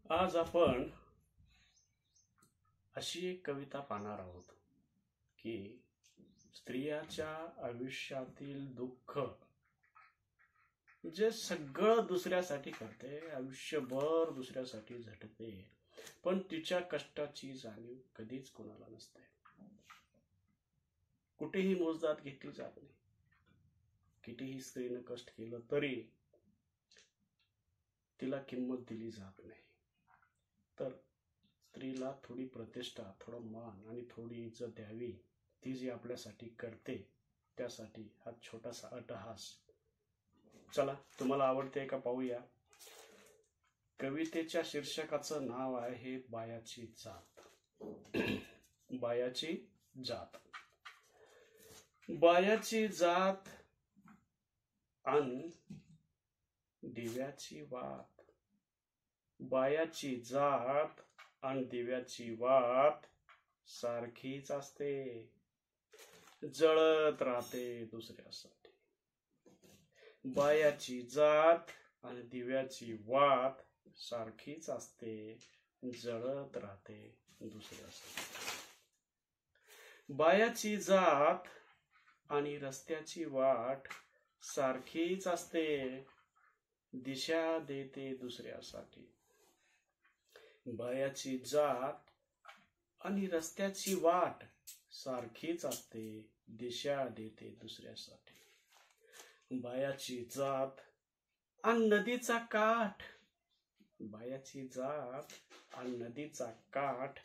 आज आपण अशी एक कविता पाहणार आहोत की स्त्रियाच्या आयुष्यातील दुःख जे सगळं दुसऱ्यासाठी करते, आयुष्यभर दुसऱ्यासाठी झटते, पण तिच्या कष्टाची जाणीव कधीच कोणाला नसते. कुठेही मोजदाद घेतली जात नाही. कितीही स्त्रीनं कष्ट केलं तरी तिला किंमत दिली जात नाही. तर स्त्रीला थोडी प्रतिष्ठा, थोडा मान आणि थोडी इज्जत द्यावी. ती जी आपल्यासाठी करते त्यासाठी हा छोटासा अट्टहास. चला, तुम्हाला आवडते का पाहूया. कवितेच्या शीर्षकाचं नाव आहे बायाची जात. बायाची जात. बायाची जात अन दिव्याची वात. बायाची जात अन दिव्याची वात सारखीच असते, जळत राहते दुसऱ्यासाठी. बायाची जात आणि दिव्याची वात सारखीच असते, जळत राहते दुसऱ्यासाठी. बायाची जात आणि रस्त्याची वाट सारखीच असते, दिशा देते दुसऱ्यासाठी. बायाची जात आणि रस्त्याची वाट सारखीच असते, दिशा देते दुसऱ्यासाठी. बायाची जात आणि नदीचा काठ. बायाची जात आणि नदीचा काठ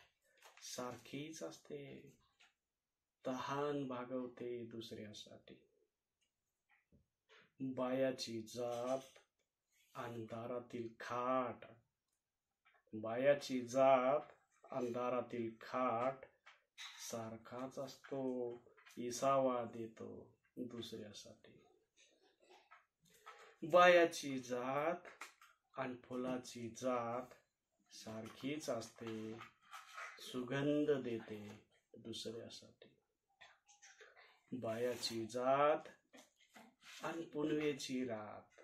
सारखीच असते, तहान भागवते दुसऱ्यासाठी. बायाची जात अंधारातील खाट. बायाची जात अंधारातील खाट सारखाच असतो, इसावा देतो दुसऱ्यासाठी. बायाची जात आणि फुलाची जात सारखीच असते, सुगंध देते दुसऱ्यासाठी. बायाची जात आणि पुनवेची रात.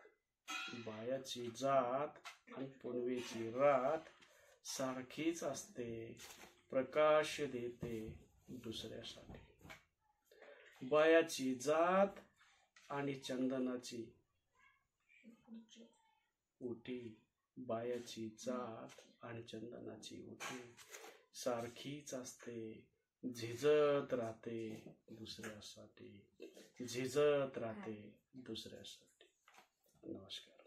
बायाची जात आणि पुनवेची रात सारखीच असते, प्रकाश देते दुसऱ्यासाठी. बायाची जात आणि चंदनाची उटी. बायाची जात आणि चंदनाची उटी सारखीच असते, झिजत राहते दुसऱ्यासाठी, झिजत राहते दुसऱ्यासाठी. नमस्कार.